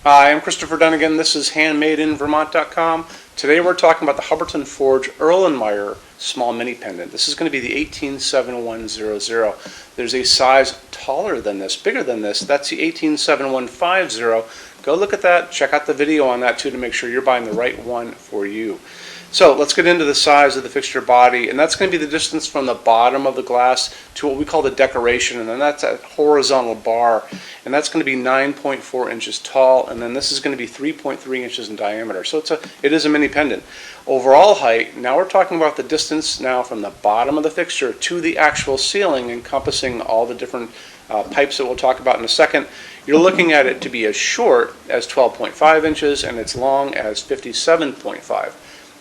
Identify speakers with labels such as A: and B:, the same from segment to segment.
A: Hi, I'm Christopher Dunnigan. This is HandmadeInVermont.com. Today we're talking about the Hubbardton Forge Erlenmeyer small mini pendant. This is going to be the 187100. There's a size taller than this, bigger than this. That's the 187150. Go look at that. Check out the video on that too to make sure you're buying the right one for you. So let's get into the size of the fixture body, and that's going to be the distance from the bottom of the glass to what we call the decoration, and then that's a horizontal bar, and that's going to be 9.4 inches tall, and then this is going to be 3.3 inches in diameter. So it is a mini pendant. Overall height, now we're talking about the distance now from the bottom of the fixture to the actual ceiling, encompassing all the different pipes that we'll talk about in a second. You're looking at it to be as short as 12.5 inches and as long as 57.5.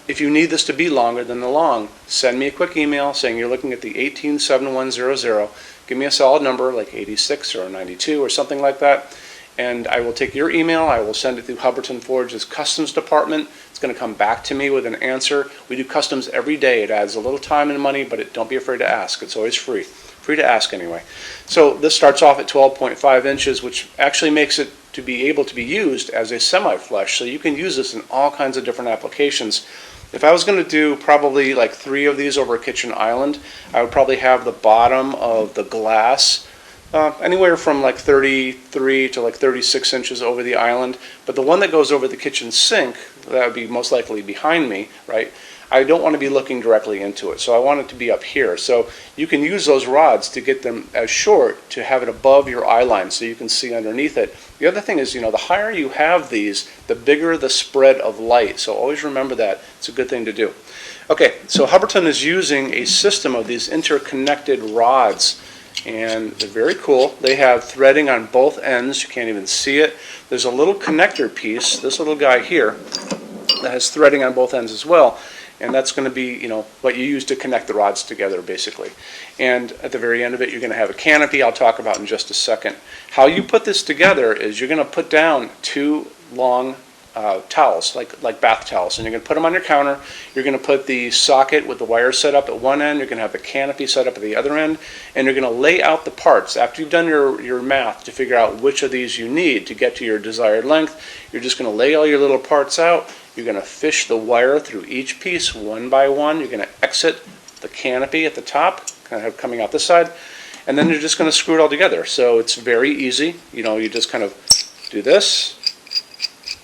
A: If you need this to be longer than the long, send me a quick email saying you're looking at the 187100. Give me a solid number like 86 or 92 or something like that, and I will take your email. I will send it through Hubbardton Forge's customs department. It's going to come back to me with an answer. We do customs every day. It adds a little time and money, but don't be afraid to ask. It's always free. Free to ask anyway. So this starts off at 12.5 inches, which actually makes it to be able to be used as a semi-flush. So you can use this in all kinds of different applications. If I was going to do probably like 3 of these over a kitchen island, I would probably have the bottom of the glass anywhere from like 33 to like 36 inches over the island. But the one that goes over the kitchen sink, that would be most likely behind me, right? I don't want to be looking directly into it, so I want it to be up here. So you can use those rods to get them as short to have it above your eye line so you can see underneath it. The other thing is, the higher you have these, the bigger the spread of light. So always remember that. It's a good thing to do. Okay, so Hubbardton is using a system of these interconnected rods, and they're very cool. They have threading on both ends. You can't even see it. There's a little connector piece, this little guy here, that has threading on both ends as well. And that's going to be, what you use to connect the rods together, basically. And at the very end of it, you're going to have a canopy I'll talk about in just a second. How you put this together is you're going to put down 2 long towels, like bath towels, and you're going to put them on your counter. You're going to put the socket with the wire set up at one end. You're going to have the canopy set up at the other end, and you're going to lay out the parts. After you've done your math to figure out which of these you need to get to your desired length, you're just going to lay all your little parts out. You're going to fish the wire through each piece one by one. You're going to exit the canopy at the top, kind of coming out this side, and then you're just going to screw it all together. So it's very easy. You just kind of do this,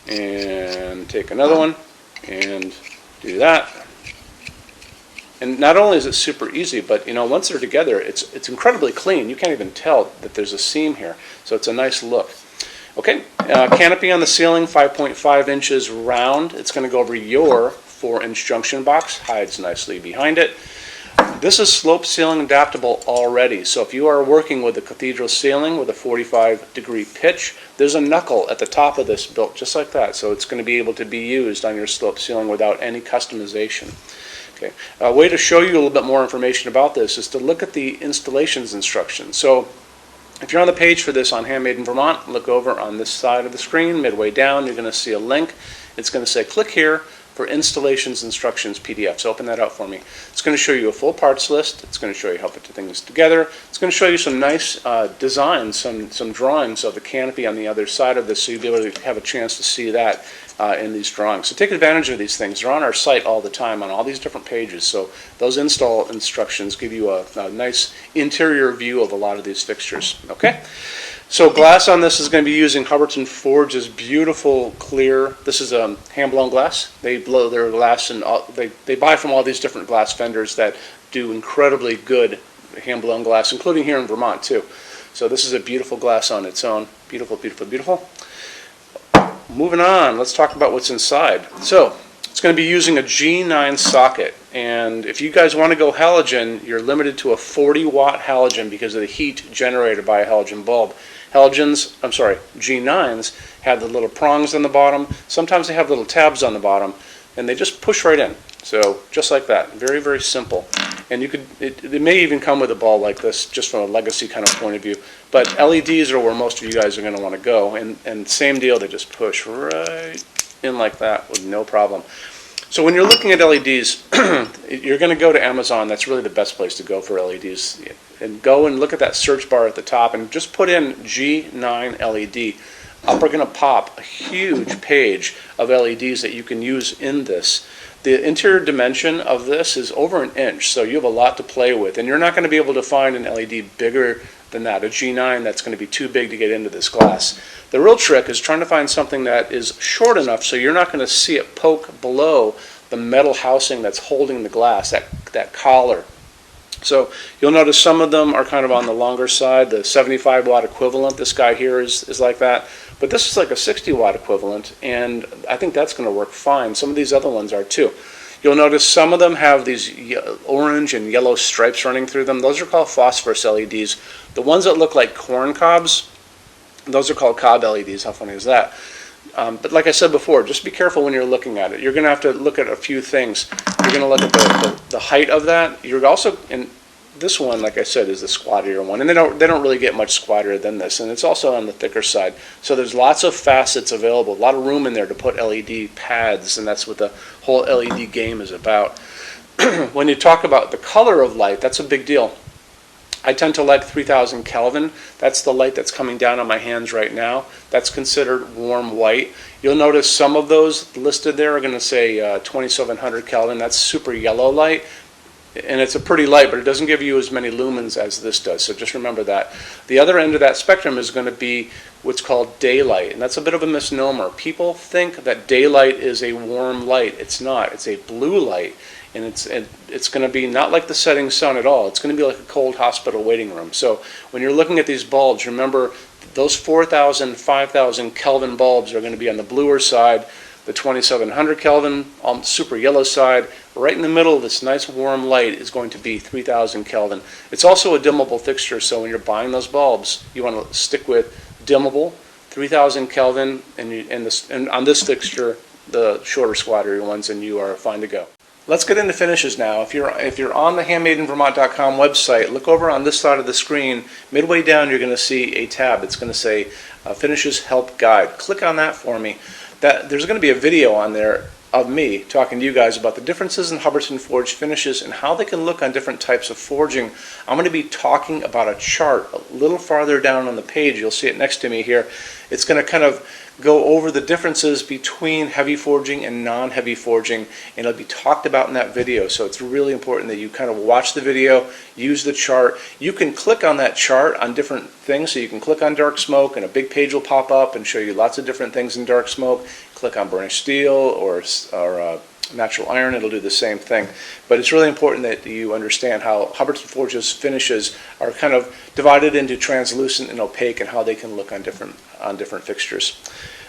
A: and take another one, and do that. And not only is it super easy, but once they're together, it's incredibly clean. You can't even tell that there's a seam here. So it's a nice look. Okay, canopy on the ceiling, 5.5 inches round. It's going to go over your 4-inch junction box, hides nicely behind it. This is slope ceiling adaptable already, so if you are working with a cathedral ceiling with a 45-degree pitch, there's a knuckle at the top of this built just like that, so it's going to be able to be used on your slope ceiling without any customization. Okay, a way to show you a little bit more information about this is to look at the installations instructions. So if you're on the page for this on Handmade in Vermont, look over on this side of the screen, midway down, you're going to see a link. It's going to say click here for installations instructions PDF. So open that out for me. It's going to show you a full parts list. It's going to show you how to put things together. It's going to show you some nice designs, some drawings of the canopy on the other side of this, so you'll be able to have a chance to see that in these drawings. So take advantage of these things. They're on our site all the time on all these different pages. So those install instructions give you a nice interior view of a lot of these fixtures. Okay? So glass on this is going to be using Hubbardton Forge's beautiful clear. This is hand-blown glass. They blow their glass, and they buy from all these different glass vendors that do incredibly good hand-blown glass, including here in Vermont too. So this is a beautiful glass on its own. Beautiful, beautiful, beautiful. Moving on, let's talk about what's inside. So it's going to be using a G9 socket, and if you guys want to go halogen, you're limited to a 40-watt halogen because of the heat generated by a halogen bulb. G9s have the little prongs on the bottom. Sometimes they have little tabs on the bottom, and they just push right in. So just like that, very, very simple. And it may even come with a bulb like this, just from a legacy kind of point of view. But LEDs are where most of you guys are going to want to go, and same deal, they just push right in like that with no problem. So when you're looking at LEDs, you're going to go to Amazon. That's really the best place to go for LEDs. And go and look at that search bar at the top and just put in G9 LED. up are going to pop a huge page of LEDs that you can use in this. The interior dimension of this is over an inch, so you have a lot to play with, and you're not going to be able to find an LED bigger than that, a G9 that's going to be too big to get into this glass. The real trick is trying to find something that is short enough so you're not going to see it poke below the metal housing that's holding the glass, that collar. So you'll notice some of them are kind of on the longer side. The 75 watt equivalent, this guy here is like that. But this is like a 60 watt equivalent, and I think that's going to work fine. Some of these other ones are too. You'll notice some of them have these orange and yellow stripes running through them. Those are called phosphorus LEDs. The ones that look like corn cobs, those are called cob LEDs. How funny is that? But like I said before, just be careful when you're looking at it. You're going to have to look at a few things. You're going to look at the height of that. You're also, and this one, like I said, is the squattier one, and they don't really get much squattier than this, and it's also on the thicker side. So there's lots of facets available, a lot of room in there to put LED pads, and that's what the whole LED game is about. When you talk about the color of light, that's a big deal. I tend to like 3000 Kelvin. That's the light that's coming down on my hands right now. That's considered warm white. You'll notice some of those listed there are going to say 2700 Kelvin. That's super yellow light. And it's a pretty light, but it doesn't give you as many lumens as this does, so just remember that. The other end of that spectrum is going to be what's called daylight, and that's a bit of a misnomer. People think that daylight is a warm light. It's not. It's a blue light, and it's going to be not like the setting sun at all. It's going to be like a cold hospital waiting room. So when you're looking at these bulbs, remember those 4000, 5000 Kelvin bulbs are going to be on the bluer side. The 2700 Kelvin on the super yellow side, right in the middle of this nice warm light is going to be 3000 Kelvin. It's also a dimmable fixture, so when you're buying those bulbs, you want to stick with dimmable, 3000 Kelvin, and on this fixture, the shorter squattery ones, and you are fine to go. Let's get into finishes now. If you're on the HandmadeInVermont.com website, look over on this side of the screen. Midway down, you're going to see a tab. It's going to say Finishes Help Guide. Click on that for me. There's going to be a video on there of me talking to you guys about the differences in Hubbardton forged finishes and how they can look on different types of forging. I'm going to be talking about a chart a little farther down on the page. You'll see it next to me here. It's going to kind of go over the differences between heavy forging and non-heavy forging, and it'll be talked about in that video. So it's really important that you kind of watch the video, use the chart. You can click on that chart on different things. So you can click on dark smoke and a big page will pop up and show you lots of different things in dark smoke. Click on burnished steel or natural iron, it'll do the same thing. But it's really important that you understand how Hubbardton Forge's finishes are kind of divided into translucent and opaque and how they can look on different fixtures.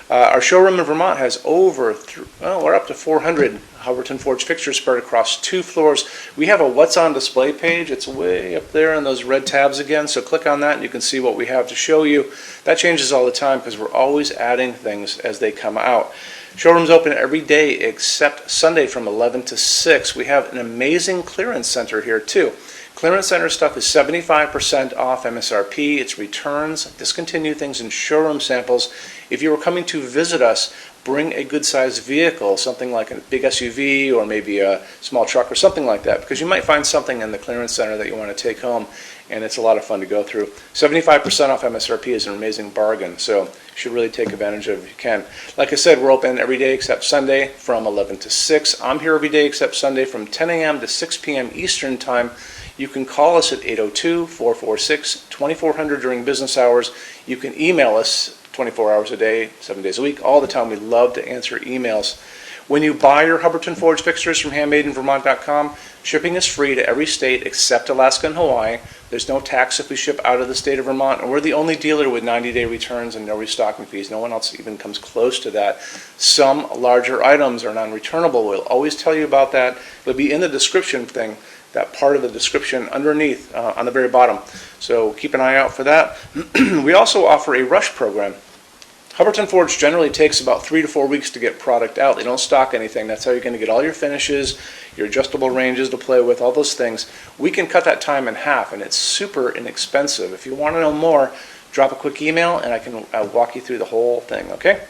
A: Our showroom in Vermont has we're up to 400 Hubbardton Forge fixtures spread across 2 floors. We have a What's on Display page. It's way up there in those red tabs again, so click on that and you can see what we have to show you. That changes all the time because we're always adding things as they come out. Showroom's open every day except Sunday from 11 to 6. We have an amazing clearance center here too. Clearance center stuff is 75% off MSRP. It's returns, discontinued things, and showroom samples. If you were coming to visit us, bring a good-sized vehicle, something like a big SUV or maybe a small truck or something like that, because you might find something in the clearance center that you want to take home, and it's a lot of fun to go through. 75% off MSRP is an amazing bargain, so you should really take advantage of it if you can. Like I said, we're open every day except Sunday from 11 to 6. I'm here every day except Sunday from 10 a.m. to 6 p.m. Eastern Time. You can call us at 802-446-2400 during business hours. You can email us 24 hours a day, 7 days a week, all the time. We love to answer emails. When you buy your Hubbardton Forge fixtures from HandmadeInVermont.com, shipping is free to every state except Alaska and Hawaii. There's no tax if we ship out of the state of Vermont, and we're the only dealer with 90-day returns and no restocking fees. No one else even comes close to that. Some larger items are non-returnable. We'll always tell you about that. It'll be in the description thing, that part of the description underneath on the very bottom. So keep an eye out for that. We also offer a rush program. Hubbardton Forge generally takes about 3 to 4 weeks to get product out. They don't stock anything. That's how you're going to get all your finishes, your adjustable ranges to play with, all those things. We can cut that time in half, and it's super inexpensive. If you want to know more, drop a quick email, and I can walk you through the whole thing, okay?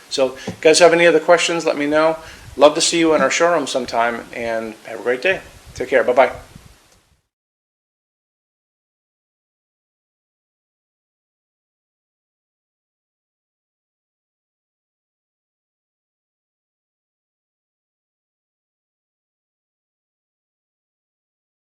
A: So if you guys have any other questions, let me know. Love to see you in our showroom sometime, and have a great day. Take care. Bye-bye.